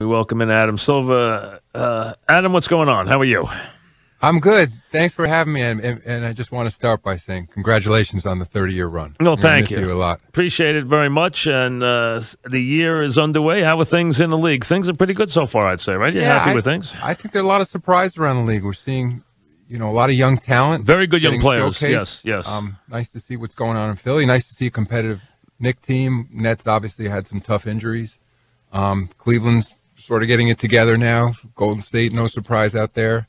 We welcome in Adam Silver. Adam, what's going on? How are you? I'm good. Thanks for having me. And I just want to start by saying congratulations on the 30-year run. No, thank you. You a lot. Appreciate it very much. And the year is underway. How are things in the league? Things are pretty good so far, I'd say, right? You're happy with things? I think there are a lot of surprises around the league. We're seeing, a lot of young talent. Very good young players. Showcased. Yes. Nice to see what's going on in Philly. Nice to see a competitive Knicks team. Nets obviously had some tough injuries. Cleveland's sort of getting it together now. Golden State, no surprise out there.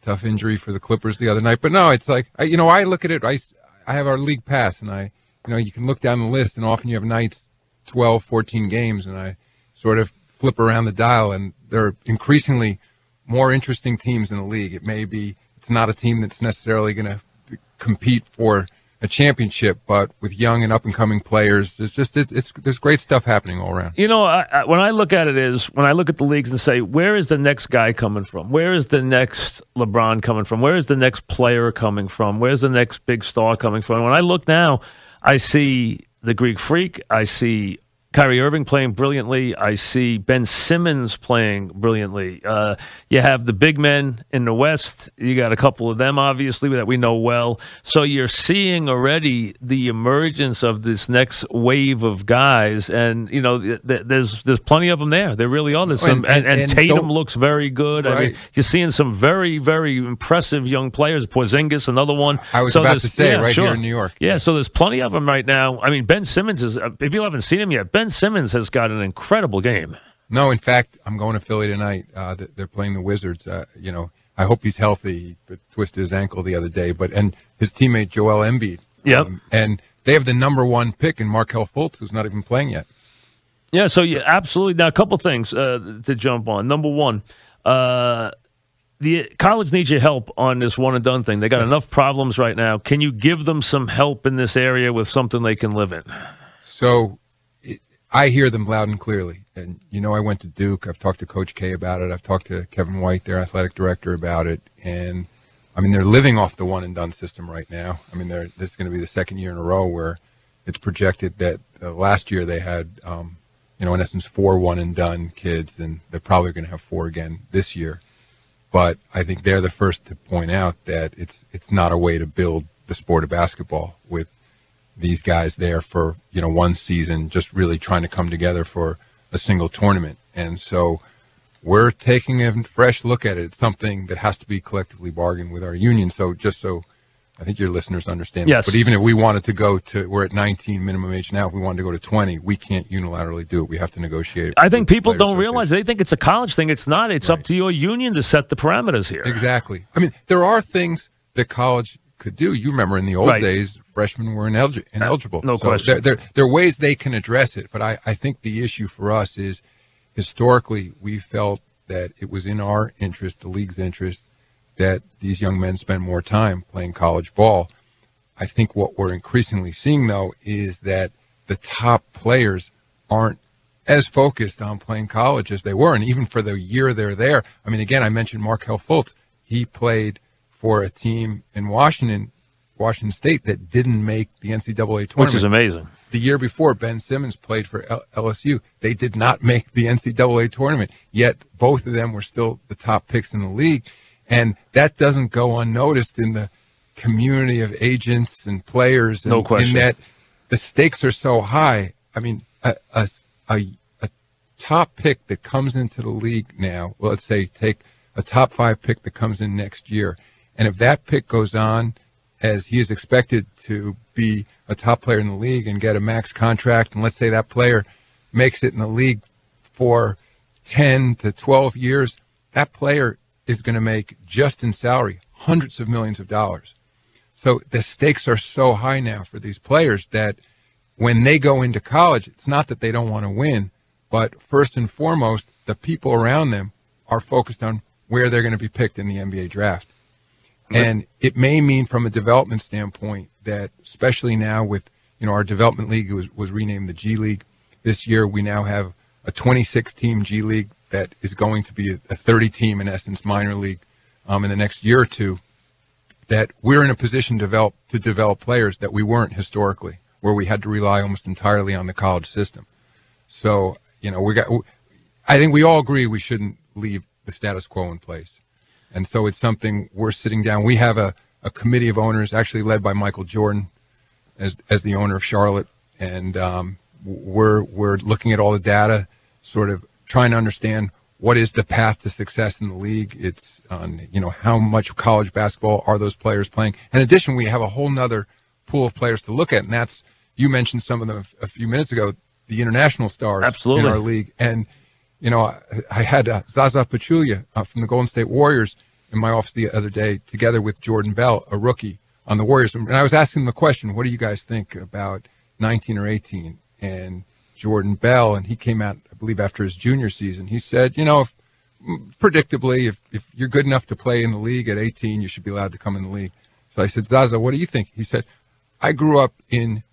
Tough injury for the Clippers the other night. But no, it's like, I look at it, I have our league pass, and you can look down the list, and often you have nights, 12, 14 games, and I sort of flip around the dial, and there are increasingly more interesting teams in the league. It's not a team that's necessarily going to compete for a championship, but with young and up-and-coming players, there's great stuff happening all around. When I look at the leagues and say, where is the next guy coming from? Where is the next LeBron coming from? Where is the next player coming from? Where's the next big star coming from? When I look now, I see the Greek Freak. I see Kyrie Irving playing brilliantly. I see Ben Simmons playing brilliantly. You have the big men in the West. You got a couple of them, obviously, that we know well. So you're seeing already the emergence of this next wave of guys, and there's plenty of them there. There really are. There's some, and Tatum looks very good. Right. I mean, you're seeing some very, very impressive young players. Porzingis, another one. I was about to say here in New York. Yeah, so there's plenty of them right now. I mean, Ben Simmons is. If you haven't seen him yet, Ben Simmons has got an incredible game. No, in fact, I'm going to Philly tonight. They're playing the Wizards. I hope he's healthy. He twisted his ankle the other day. And his teammate Joel Embiid. Yep. And they have the number one pick in Markelle Fultz, who's not even playing yet. Yeah. So absolutely. Now, a couple things to jump on. Number one, the college needs your help on this one and done thing. They got enough problems right now. Can you give them some help in this area with something they can live in? So I hear them loud and clearly. And, I went to Duke. I've talked to Coach K about it. I've talked to Kevin White, their athletic director, about it. And, they're living off the one-and-done system right now. This is going to be the second year in a row where it's projected that last year they had, in essence, 4 one-and-done kids, and they're probably going to have 4 again this year. But I think they're the first to point out that it's not a way to build the sport of basketball with these guys there for, one season, just really trying to come together for a single tournament. And so we're taking a fresh look at it. It's something that has to be collectively bargained with our union. So I think your listeners understand yes. this. But even if we wanted to we're at 19 minimum age now. If we wanted to go to 20, we can't unilaterally do it. We have to negotiate it. I think people don't realize. They think it's a college thing. It's not. It's up to your union to set the parameters here. Exactly. There are things that college could do. You remember in the old days, freshmen were ineligible. No question. There are ways they can address it, but I think the issue for us is historically we felt that it was in our interest, the league's interest, that these young men spend more time playing college ball. I think what we're increasingly seeing, though, is that the top players aren't as focused on playing college as they were, and even for the year they're there. Again, I mentioned Markelle Fultz. He played for a team in Washington State that didn't make the NCAA tournament. Which is amazing. The year before, Ben Simmons played for LSU. They did not make the NCAA tournament, yet both of them were still the top picks in the league. And that doesn't go unnoticed in the community of agents and players. No question. In that the stakes are so high. A top pick that comes into the league now, well, let's say take a top 5 pick that comes in next year, and if that pick goes on as he is expected to be a top player in the league and get a max contract, and let's say that player makes it in the league for 10 to 12 years, that player is going to make, just in salary, hundreds of millions of dollars. So the stakes are so high now for these players that when they go into college, it's not that they don't want to win, but first and foremost, the people around them are focused on where they're going to be picked in the NBA draft. And it may mean from a development standpoint that, especially now with, our development league was renamed the G League. This year we now have a 26-team G League that is going to be a 30-team, in essence, minor league in the next year or two, that we're in a position to develop players that we weren't historically, where we had to rely almost entirely on the college system. So, I think we all agree we shouldn't leave the status quo in place. And so it's something we're sitting down. We have a committee of owners, actually led by Michael Jordan as the owner of Charlotte. And we're looking at all the data, sort of trying to understand what is the path to success in the league. It's on, how much college basketball are those players playing. In addition, we have a whole nother pool of players to look at. And that's, you mentioned some of them a few minutes ago, the international stars Absolutely. in our league. And, I had Zaza Pachulia from the Golden State Warriors in my office the other day, together with Jordan Bell, a rookie on the Warriors. And I was asking them the question, what do you guys think about 19 or 18? And Jordan Bell, and he came out, I believe, after his junior season. He said, predictably, if you're good enough to play in the league at 18, you should be allowed to come in the league. So I said, Zaza, what do you think? He said, I grew up in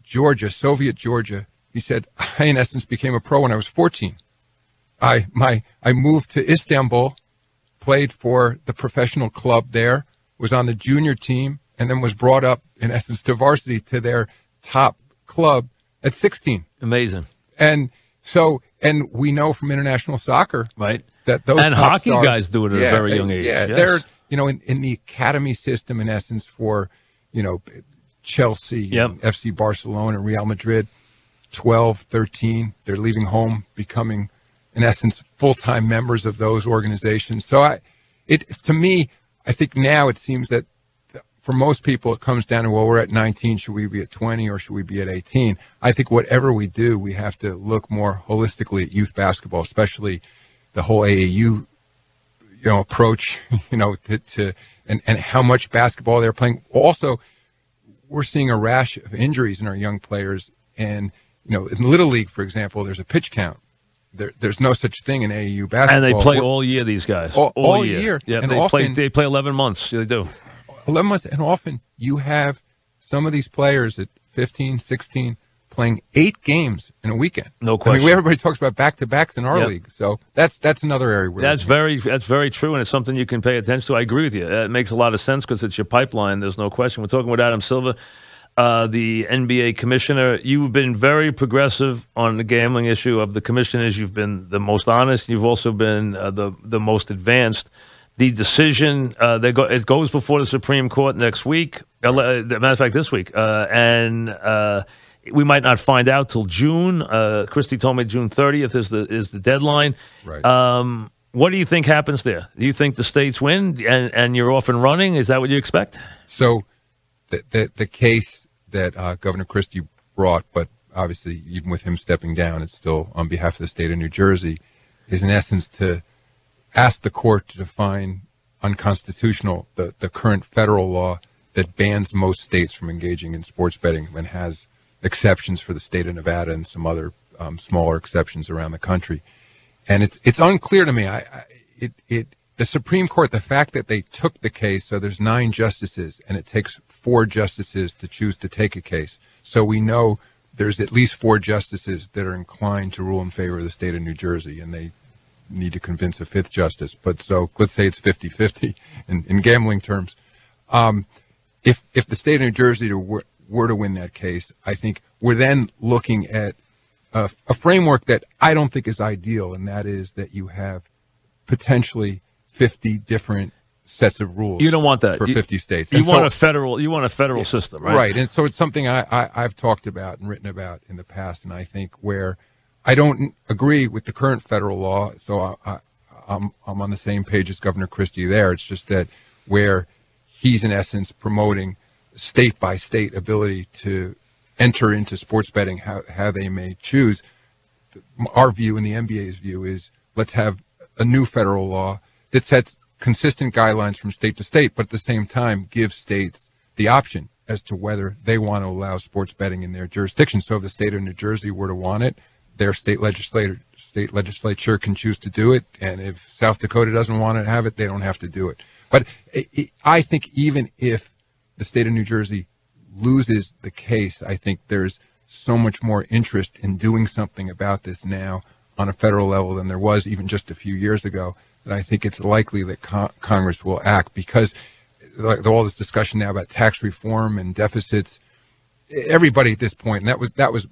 Georgia, Soviet Georgia. He said, I, in essence, became a pro when I was 14. I moved to Istanbul, played for the professional club there, was on the junior team, and then was brought up, in essence, to varsity, to their top club at 16. Amazing. And we know from international soccer, right, that those and top hockey stars, guys do it at a very young age. Yeah, yes. They're in the academy system, in essence, for Chelsea, Yep. and FC Barcelona, and Real Madrid, 12, 13, they're leaving home, becoming, in essence, full-time members of those organizations. So to me, I think now it seems that for most people, it comes down to, well, we're at 19, should we be at 20 or should we be at 18? I think whatever we do, we have to look more holistically at youth basketball, especially the whole AAU, approach, and how much basketball they're playing. Also, we're seeing a rash of injuries in our young players. And, in Little League, for example, there's a pitch count. There's no such thing in AAU basketball. And they play all year, these guys. All year. Yeah, and they play 11 months. They do. 11 months. And often you have some of these players at 15, 16 playing 8 games in a weekend. No question. Everybody talks about back-to-backs in our league. So that's another area where that's very true, and it's something you can pay attention to. I agree with you. It makes a lot of sense because it's your pipeline. There's no question. We're talking with Adam Silver, the NBA Commissioner. You've been very progressive on the gambling issue of the commissioners. You've been the most honest. You've also been the most advanced. The decision, it goes before the Supreme Court next week. Matter of fact, this week. And we might not find out till June. Christie told me June 30th is the deadline. Right. What do you think happens there? Do you think the states win and you're off and running? Is that what you expect? So the case that Governor Christie brought, but obviously even with him stepping down, it's still on behalf of the state of New Jersey, is in essence to ask the court to define unconstitutional the current federal law that bans most states from engaging in sports betting and has exceptions for the state of Nevada and some other smaller exceptions around the country. And it's unclear to me. The Supreme Court, the fact that they took the case, so there's 9 justices, and it takes 4 justices to choose to take a case. So we know there's at least 4 justices that are inclined to rule in favor of the state of New Jersey, and they need to convince a 5th justice. But so let's say it's 50-50 in gambling terms. If the state of New Jersey were to win that case, I think we're then looking at a framework that I don't think is ideal, and that is that you have potentially 50 different sets of rules. You don't want that for 50 states. You want a federal system, right? Right, and so it's something I've talked about and written about in the past, and I think where I don't agree with the current federal law, so I'm on the same page as Governor Christie there. It's just that where he's in essence promoting state by state ability to enter into sports betting how they may choose. Our view and the NBA's view is let's have a new federal law that sets consistent guidelines from state to state, but at the same time gives states the option as to whether they want to allow sports betting in their jurisdiction. So if the state of New Jersey were to want it, their state legislature can choose to do it, and if South Dakota doesn't want to have it, they don't have to do it. But I think even if the state of New Jersey loses the case, I think there's so much more interest in doing something about this now on a federal level than there was even just a few years ago, that I think it's likely that Congress will act, because like all this discussion now about tax reform and deficits, everybody at this point, and that was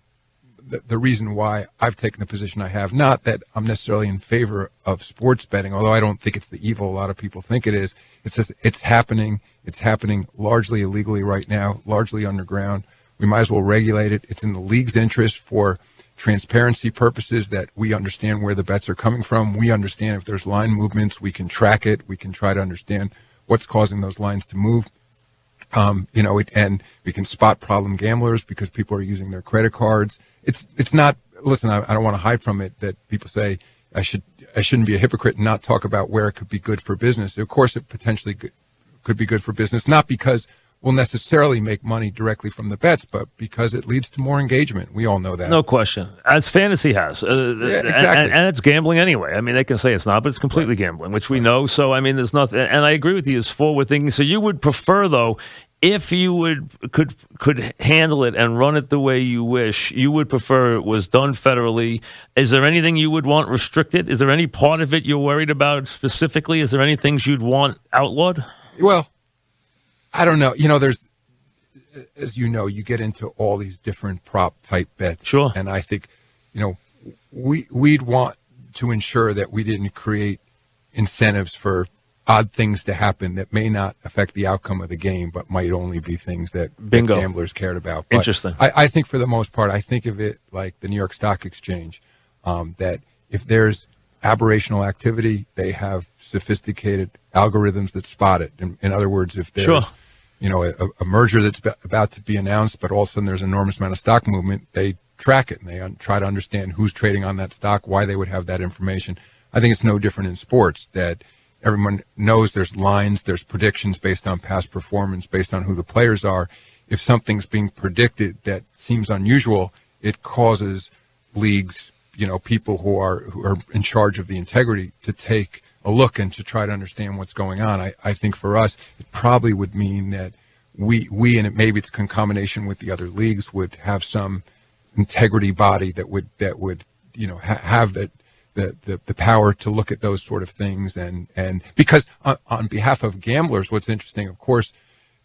the reason why I've taken the position I have. Not that I'm necessarily in favor of sports betting, although I don't think it's the evil a lot of people think it is. It's just it's happening. It's happening largely illegally right now, largely underground. We might as well regulate it. It's in the league's interest for transparency purposes that we understand where the bets are coming from. We understand if there's line movements, we can track it. We can try to understand what's causing those lines to move. And we can spot problem gamblers because people are using their credit cards. It's not, listen, I don't want to hide from it that people say I shouldn't be a hypocrite and not talk about where it could be good for business. Of course, it potentially could be good for business, not because we'll necessarily make money directly from the bets, but because it leads to more engagement. We all know that. No question. As fantasy has. Yeah, exactly. And it's gambling anyway. I mean, they can say it's not, but it's completely gambling, which we know. So, I mean, there's nothing. And I agree with you, it's forward thinking. So you would prefer, though, if you could handle it and run it the way you wish, you would prefer it was done federally. Is there anything you would want restricted? Is there any part of it you're worried about specifically? Is there any things you'd want outlawed? Well, I don't know. There's, as you know, you get into all these different prop type bets. Sure. And I think, we'd want to ensure that we didn't create incentives for odd things to happen that may not affect the outcome of the game, but might only be things that gamblers cared about. But interesting. I think for the most part, I think of it like the New York Stock Exchange, that if there's aberrational activity, they have sophisticated algorithms that spot it. In other words, if there's a merger that's about to be announced, but all of a sudden there's an enormous amount of stock movement, they track it and they try to understand who's trading on that stock, why they would have that information. I think it's no different in sports, that everyone knows there's lines, there's predictions based on past performance, based on who the players are. If something's being predicted that seems unusual, it causes leagues, people who are in charge of the integrity to take a look and to try to understand what's going on. I think for us, it probably would mean that we and maybe it's a combination with the other leagues, would have some integrity body that would have the power to look at those sort of things. And because on behalf of gamblers, what's interesting, of course,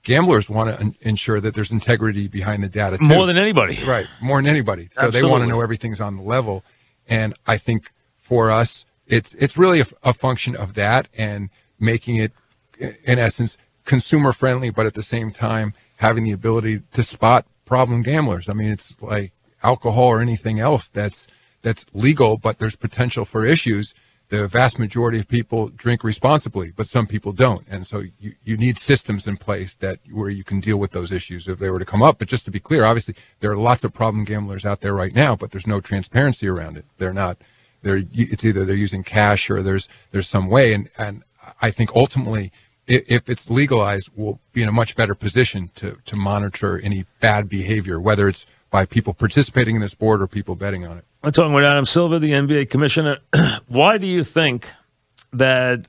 gamblers want to ensure that there's integrity behind the data too. More than anybody. Right, more than anybody. So Absolutely. They want to know everything's on the level. And I think for us, it's really a function of that and making it, in essence, consumer friendly, but at the same time having the ability to spot problem gamblers. I mean, it's like alcohol or anything else that's legal, but there's potential for issues. The vast majority of people drink responsibly, but some people don't. And so you need systems in place where you can deal with those issues if they were to come up. But just to be clear, obviously, there are lots of problem gamblers out there right now, but there's no transparency around it. It's either they're using cash or there's some way. And I think ultimately, if it's legalized, we'll be in a much better position to monitor any bad behavior, whether it's by people participating in the sport or people betting on it. I'm talking with Adam Silver, the NBA Commissioner. Why do you think that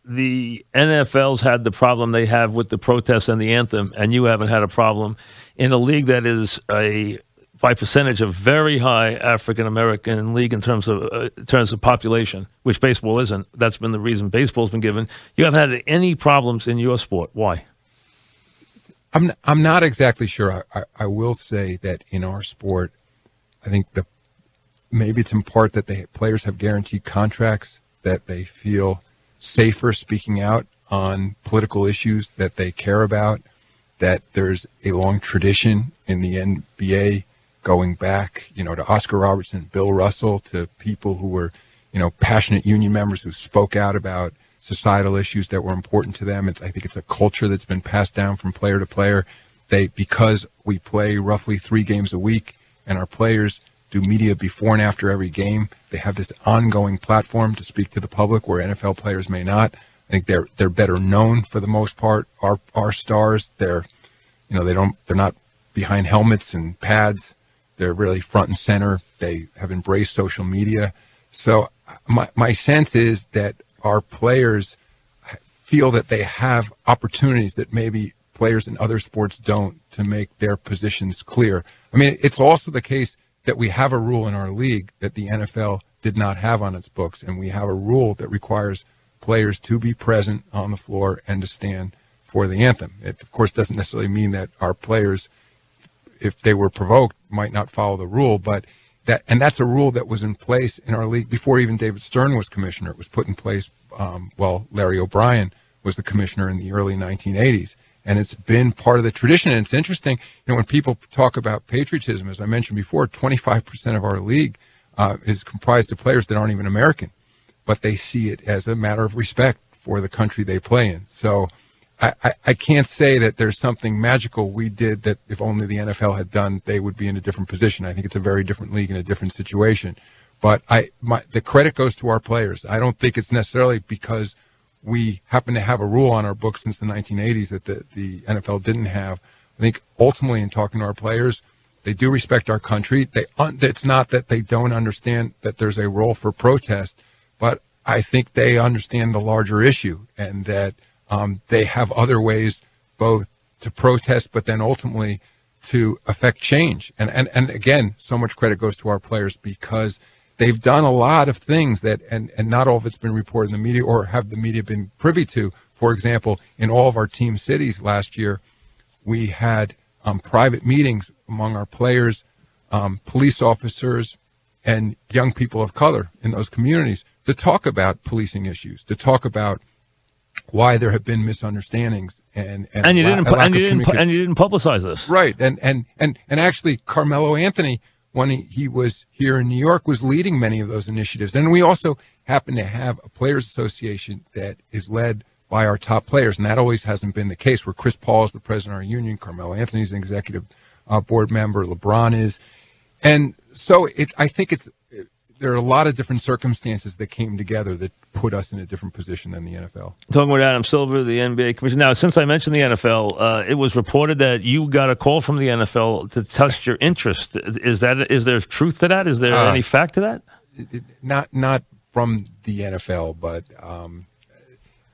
the NFL's had the problem they have with the protests and the anthem, and you haven't had a problem in a league that is by percentage, a very high African-American league in terms of population, which baseball isn't? That's been the reason baseball's been given. You haven't had any problems in your sport. Why? I'm not exactly sure. I will say that in our sport, I think maybe it's in part that the players have guaranteed contracts, that they feel safer speaking out on political issues that they care about, that there's a long tradition in the NBA going back, to Oscar Robertson, Bill Russell, to people who were, passionate union members who spoke out about societal issues that were important to them. I think it's a culture that's been passed down from player to player. Because we play roughly 3 games a week and our players do media before and after every game, they have this ongoing platform to speak to the public where NFL players may not. I think they're better known for the most part. Our stars, they're not behind helmets and pads. They're really front and center. They have embraced social media. So my sense is that our players feel that they have opportunities that maybe players in other sports don't, to make their positions clear. I mean, it's also the case that we have a rule in our league that the NFL did not have on its books, and we have a rule that requires players to be present on the floor and to stand for the anthem. It, of course, doesn't necessarily mean that our players if they were provoked, might not follow the rule. But that's a rule that was in place in our league before even David Stern was commissioner. It was put in place Larry O'Brien was the commissioner in the early 1980s. And it's been part of the tradition. And it's interesting, when people talk about patriotism, as I mentioned before, 25% of our league is comprised of players that aren't even American, but they see it as a matter of respect for the country they play in. So I can't say that there's something magical we did that if only the NFL had done, they would be in a different position. I think it's a very different league in a different situation. But the credit goes to our players. I don't think it's necessarily because we happen to have a rule on our books since the 1980s that the NFL didn't have. I think ultimately in talking to our players, they do respect our country. It's not that they don't understand that there's a role for protest, but I think they understand the larger issue and that they have other ways both to protest, but then ultimately to affect change. And again, so much credit goes to our players because they've done a lot of things that, and not all of it's been reported in the media or have the media been privy to. For example, in all of our team cities last year, we had private meetings among our players, police officers, and young people of color in those communities to talk about policing issues, to talk about why there have been misunderstandings and you didn't publicize this, right? And actually, Carmelo Anthony, when he was here in New York, was leading many of those initiatives. And we also happen to have a players association that is led by our top players, and that always hasn't been the case. Where Chris Paul is the president of our union, Carmelo Anthony is an executive board member, LeBron is, and so I think there are a lot of different circumstances that came together that put us in a different position than the NFL. Talking with Adam Silver, the NBA Commissioner. Now, since I mentioned the NFL, it was reported that you got a call from the NFL to test your interest. Is there truth to that? Is there any fact to that? Not from the NFL, but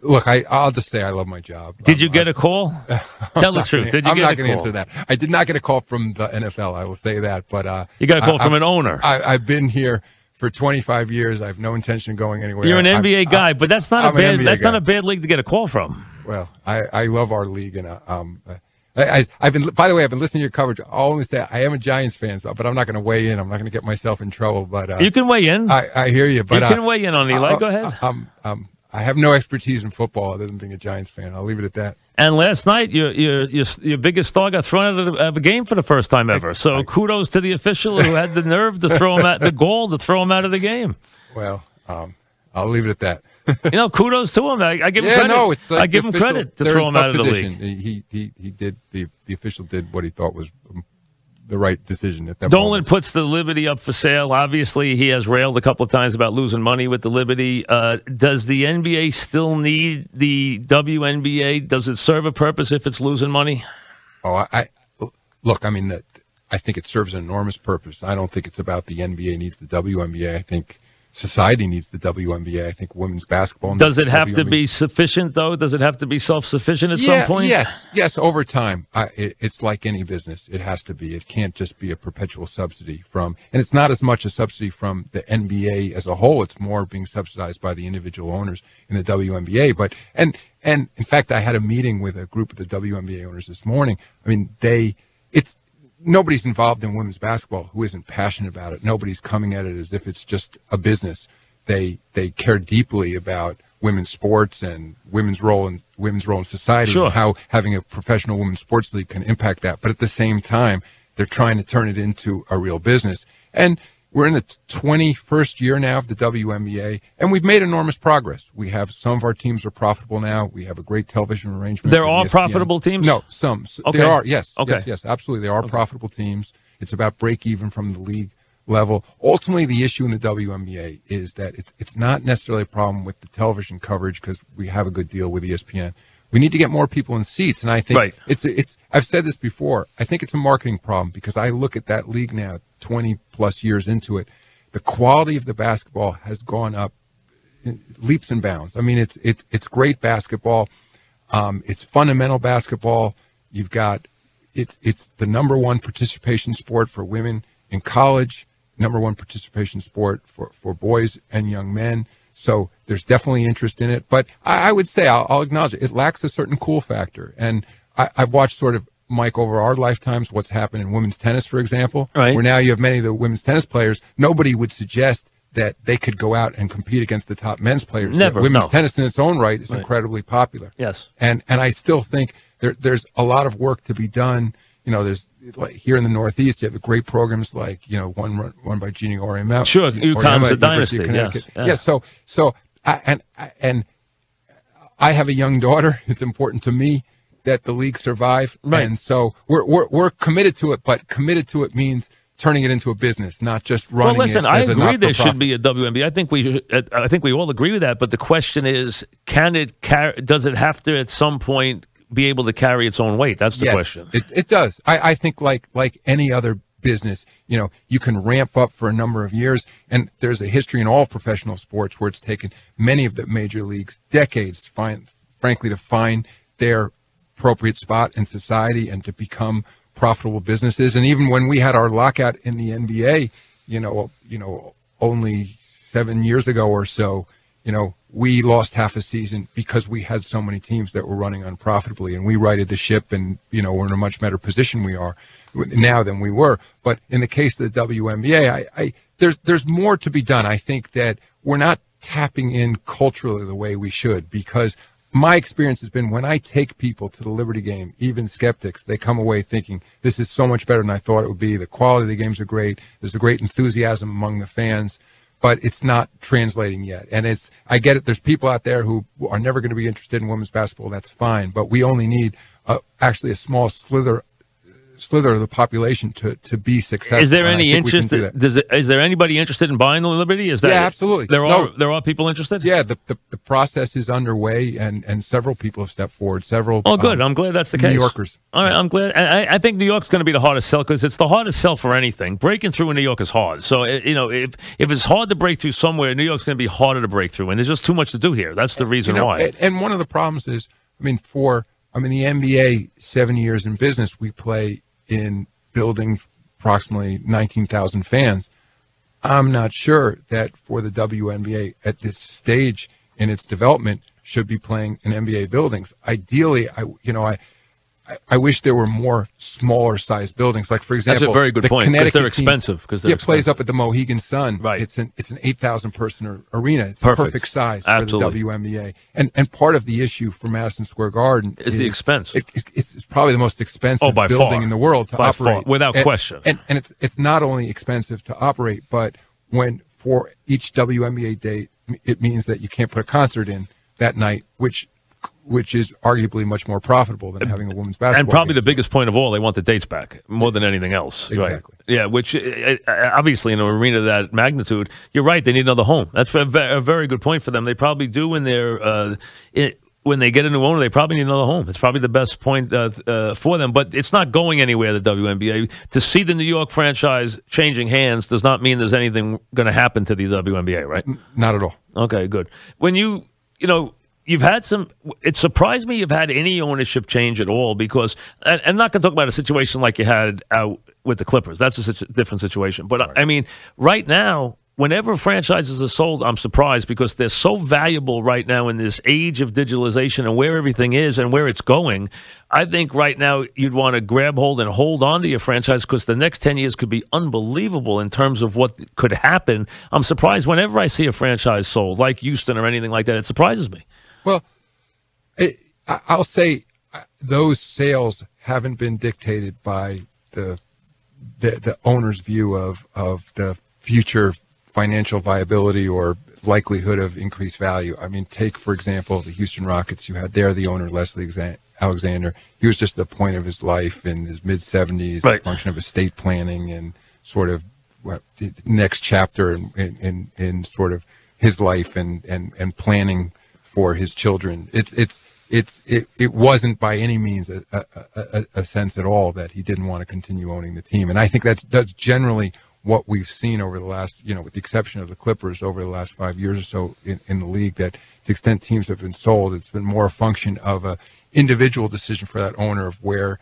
look, I'll just say I love my job. Did you get a call? Tell the truth. Did you I'm get not going to answer that. I did not get a call from the NFL. I will say that, but you got a call from an owner. I've been here for 25 years. I have no intention of going anywhere. You're an NBA guy, but that's not not a bad league to get a call from. Well, I love our league, and I've been. By the way, I've been listening to your coverage. I'll only say I am a Giants fan, but I'm not going to weigh in. I'm not going to get myself in trouble. But you can weigh in. I hear you, but you can weigh in on Eli. Go ahead. I have no expertise in football other than being a Giants fan. I'll leave it at that. And last night, your biggest star got thrown out of a game for the first time ever. So kudos to the official who had the nerve to throw him out, the gall to throw him out of the game. Well, I'll leave it at that. Kudos to him. I give him credit. No, it's like I give him credit to throw him out of the league. He did the official did what he thought was the right decision at that Dolan moment. puts the Liberty up for sale. Obviously, he has railed a couple of times about losing money with the Liberty. Does the NBA still need the WNBA? Does it serve a purpose if it's losing money? Oh, look, I mean, I think it serves an enormous purpose. I don't think it's about the NBA needs the WNBA. I think society needs the WNBA. I think women's basketball needs Does it have to be sufficient, though? Does it have to be self-sufficient at some point? Yes, over time. It's like any business. It has to be. It can't just be a perpetual subsidy and it's not as much a subsidy from the NBA as a whole. It's more being subsidized by the individual owners in the WNBA. But, and in fact, I had a meeting with a group of the WNBA owners this morning. I mean, nobody's involved in women's basketball who isn't passionate about it. Nobody's coming at it as if it's just a business. They care deeply about women's sports and women's role in society, sure, and how having a professional women's sports league can impact that. But at the same time, they're trying to turn it into a real business. And we're in the 21st year now of the WNBA, and we've made enormous progress. We have some of our teams are profitable now. We have a great television arrangement. There are profitable teams? No, some. Okay. There are, yes. Okay. Yes, absolutely. There are profitable teams. It's about break even from the league level. Ultimately, the issue in the WNBA is that it's not necessarily a problem with the television coverage because we have a good deal with ESPN. We need to get more people in seats, and I think it's. I've said this before. I think it's a marketing problem because I look at that league now, 20 plus years into it. The quality of the basketball has gone up in leaps and bounds. I mean, it's great basketball. It's fundamental basketball. You've got it's the number one participation sport for women in college, number one participation sport for boys and young men. So there's definitely interest in it. But I would say, I'll acknowledge it. It lacks a certain cool factor. And I've watched sort of Mike, over our lifetimes, what's happened in women's tennis, for example, right, where now you have many of the women's tennis players. Nobody would suggest that they could go out and compete against the top men's players. Never. Women's tennis in its own right is incredibly popular. Yes. And I still think there's a lot of work to be done. You know, there's like here in the Northeast, you have great programs like, you know, one run by Jeannie Oriema. Sure, UConn's a dynasty. Yes. Yeah. So I have a young daughter. It's important to me that the league survive. Right. And so we're committed to it, but committed to it means turning it into a business, not just running it. Well, listen, I agree there should be a WNBA. I think we all agree with that. But the question is, does it have to at some point be able to carry its own weight? That's the question. It does. I think like any other business, you know, you can ramp up for a number of years, and there's a history in all professional sports where it's taken many of the major leagues decades, frankly, to find their appropriate spot in society and to become profitable businesses. And even when we had our lockout in the NBA, you know, only 7 years ago or so, you know, we lost half a season because we had so many teams that were running unprofitably, and we righted the ship, and, you know, we're in a much better position we are now than we were. But in the case of the WNBA, there's more to be done. I think that we're not tapping in culturally the way we should, because my experience has been when I take people to the Liberty game, even skeptics, they come away thinking this is so much better than I thought it would be. The quality of the games are great. There's a great enthusiasm among the fans, but it's not translating yet. And I get it. There's people out there who are never going to be interested in women's basketball. That's fine. But we only need actually a small slither of the population to be successful. Is there any interest? Is there anybody interested in buying the Liberty? Is that absolutely. There are people interested. Yeah, the process is underway, and several people have stepped forward. Several. Oh, good. I'm glad that's the case. New Yorkers. All right, I'm glad. I think New York's going to be the hardest sell because it's the hardest sell for anything. Breaking through in New York is hard. So you know, if it's hard to break through somewhere, New York's going to be harder to break through, and there's just too much to do here. That's the reason why. And one of the problems is, the NBA, 7 years in business, we play in building approximately 19,000 fans. I'm not sure that for the WNBA at this stage in its development should be playing in NBA buildings. Ideally, I wish there were more smaller sized buildings. Like, for example, that's a very good point, because they're expensive. It plays up at the Mohegan Sun. Right. It's an 8,000 person arena. It's perfect. A perfect size Absolutely. for the WNBA. And part of the issue for Madison Square Garden is the expense. It's probably the most expensive building far. in the world to operate. Far, without question. And it's not only expensive to operate, but when for each WNBA date, it means that you can't put a concert in that night, which is arguably much more profitable than having a women's basketball And probably game. the biggest point of all, they want the dates back more than anything else. Exactly. Right. Yeah, which obviously in an arena of that magnitude, you're right, they need another home. That's a very good point for them. They probably do in their when they get a new owner, they probably need another home. It's probably the best point for them, but it's not going anywhere, the WNBA. To see the New York franchise changing hands does not mean there's anything going to happen to the WNBA, right? Not at all. Okay, good. When you've had some. It surprised me you've had any ownership change at all, because I'm not going to talk about a situation like you had out with the Clippers. That's a different situation. But right. I mean, right now, whenever franchises are sold, I'm surprised because they're so valuable right now in this age of digitalization and where everything is and where it's going. I think right now you'd want to grab hold and hold on to your franchise because the next 10 years could be unbelievable in terms of what could happen. I'm surprised whenever I see a franchise sold, like Houston or anything like that. It surprises me. Well, I'll say those sales haven't been dictated by the owner's view of the future financial viability or likelihood of increased value. I mean, take, for example, the Houston Rockets. You had there the owner, Leslie Alexander. He was just at the point of his life in his mid-70s, right. A function of estate planning and sort of the next chapter in sort of his life and planning for his children. It wasn't by any means a sense at all that he didn't want to continue owning the team. And I think that's generally what we've seen over the last, with the exception of the Clippers, over the last 5 years or so in the league, that to the extent teams have been sold, it's been more a function of a individual decision for that owner of where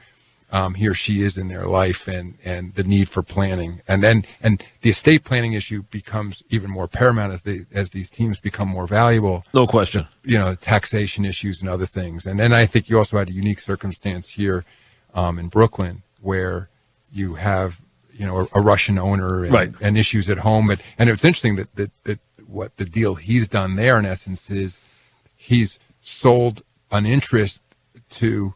he or she is in their life and the need for planning. And the estate planning issue becomes even more paramount as these teams become more valuable. No question. Taxation issues and other things. And then I think you also had a unique circumstance here in Brooklyn, where you have a Russian owner and issues at home. And it's interesting that what the deal he's done there, in essence, is he's sold an interest to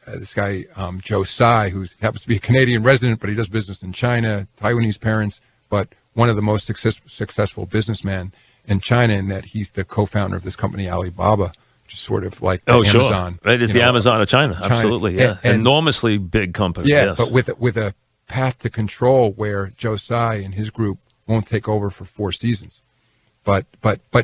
this guy, Joe Tsai, who happens to be a Canadian resident, but he does business in China, Taiwanese parents, but one of the most successful businessmen in China, in that he's the co-founder of this company, Alibaba, which is sort of like Amazon. Sure. Right, it's the Amazon of China. Absolutely, yeah. And enormously big company. Yeah, yes. But with a path to control where Joe Tsai and his group won't take over for 4 seasons, but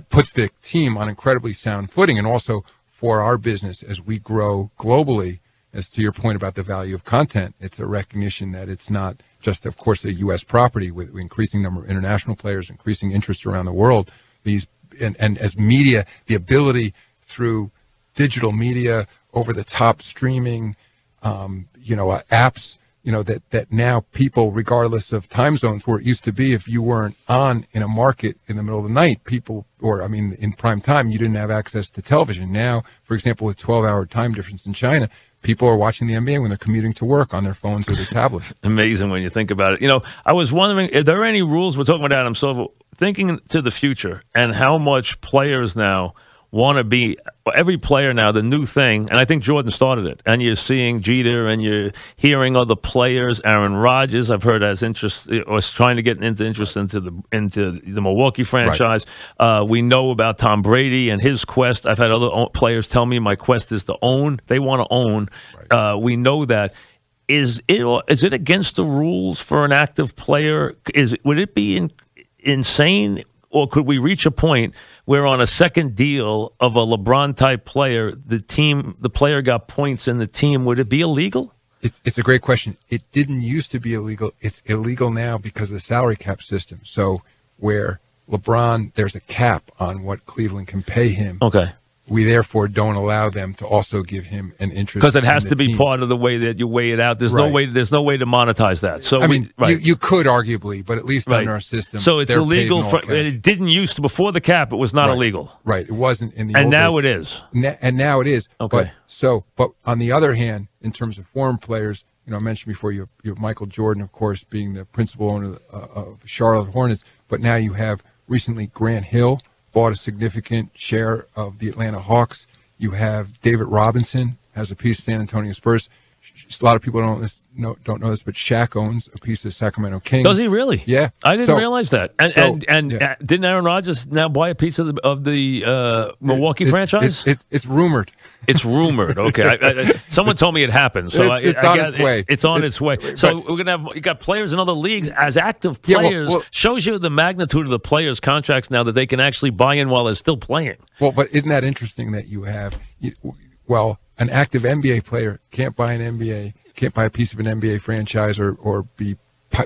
puts the team on incredibly sound footing, and also for our business as we grow globally. As to your point about the value of content, it's a recognition that it's not just, of course, a U.S. property with increasing number of international players, increasing interest around the world. And as media, the ability through digital media, over-the-top streaming, apps, that now people, regardless of time zones, where it used to be if you weren't on in a market in the middle of the night, in prime time, you didn't have access to television. Now, for example, with 12-hour time difference in China, people are watching the NBA when they're commuting to work on their phones or their tablets. Amazing when you think about it. I was wondering, are there any rules? We're talking about Adam Silver, thinking to the future and how much players now want to be, every player now, the new thing, and I think Jordan started it, and you're seeing Jeter and you're hearing other players, Aaron Rodgers, I've heard has interest, or is trying to get interest into the Milwaukee franchise. Right. We know about Tom Brady and his quest. I've had other players tell me my quest is to own. They want to own. Right. We know that. Is it against the rules for an active player? Would it be insane? Or could we reach a point where on a second deal of a LeBron-type player, the player got points in the team? Would it be illegal? It's a great question. It didn't used to be illegal. It's illegal now because of the salary cap system. So where LeBron, there's a cap on what Cleveland can pay him. Okay. We therefore don't allow them to also give him an interest because it has to be part of the way that you weigh it out. There's no way. There's no way to monetize that. So you could arguably, but at least under our system, so it's illegal. It didn't used to before the cap. It was not illegal. Right. It wasn't in the. And old now days. It is. And now it is. Okay. But on the other hand, in terms of foreign players, I mentioned before you have Michael Jordan, of course, being the principal owner of Charlotte Hornets, but now you have recently Grant Hill bought a significant share of the Atlanta Hawks. You have David Robinson has a piece of San Antonio Spurs. A lot of people don't know this, but Shaq owns a piece of Sacramento Kings. Does he really? Yeah, I didn't realize that. And didn't Aaron Rodgers now buy a piece of the Milwaukee franchise? It's rumored. It's rumored. Okay, someone told me it happened. So it's on its way. It's on its way. So we're gonna have you got players in other leagues as active players. Shows you the magnitude of the players' contracts now that they can actually buy in while they're still playing. Well, but isn't that interesting that you have an active NBA player can't buy a piece of an NBA franchise or be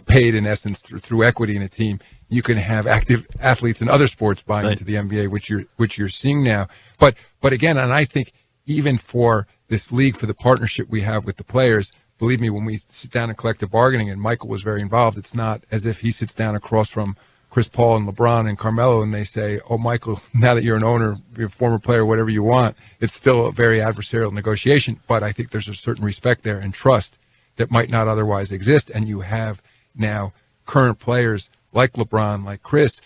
paid in essence through equity in a team. You can have active athletes in other sports buying into the NBA, which you're seeing now. But again, and I think even for this league, for the partnership we have with the players, believe me, when we sit down in collective bargaining, and Michael was very involved, it's not as if he sits down across from Chris Paul and LeBron and Carmelo and they say, oh, Michael, now that you're an owner, you're a former player, whatever you want. It's still a very adversarial negotiation, but I think there's a certain respect there and trust that might not otherwise exist. And you have now current players like LeBron, like Chris,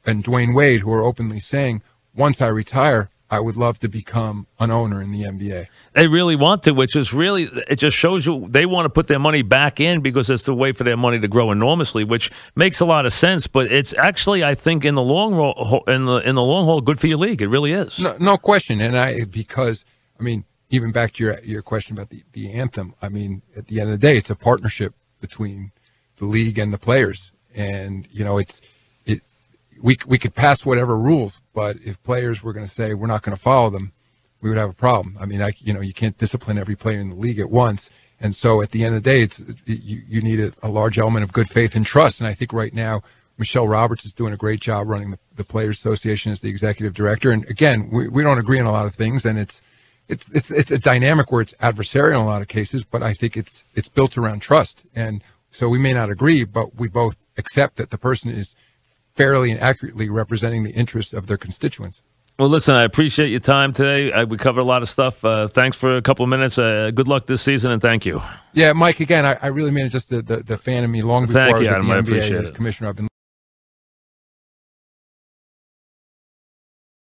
and Dwayne Wade, who are openly saying, once I retire, I would love to become an owner in the NBA. They really want to, which is really, it just shows you they want to put their money back in because it's the way for their money to grow enormously, which makes a lot of sense. But it's actually, I think, in the long haul, good for your league. It really is. No question. And because even back to your question about the anthem, at the end of the day, it's a partnership between the league and the players. And, we could pass whatever rules, but if players were going to say we're not going to follow them, we would have a problem. You can't discipline every player in the league at once. And so at the end of the day, you need a large element of good faith and trust. And I think right now, Michelle Roberts is doing a great job running the Players Association as the executive director. And again, we don't agree on a lot of things, and it's a dynamic where it's adversarial in a lot of cases, but I think it's built around trust. And so we may not agree, but we both accept that the person is fairly and accurately representing the interests of their constituents. Well, listen, I appreciate your time today. We covered a lot of stuff. Thanks for a couple of minutes. Good luck this season, and thank you. Yeah, Mike, again, I really mean it, just the fan of me long before I was at the NBA as commissioner. I've been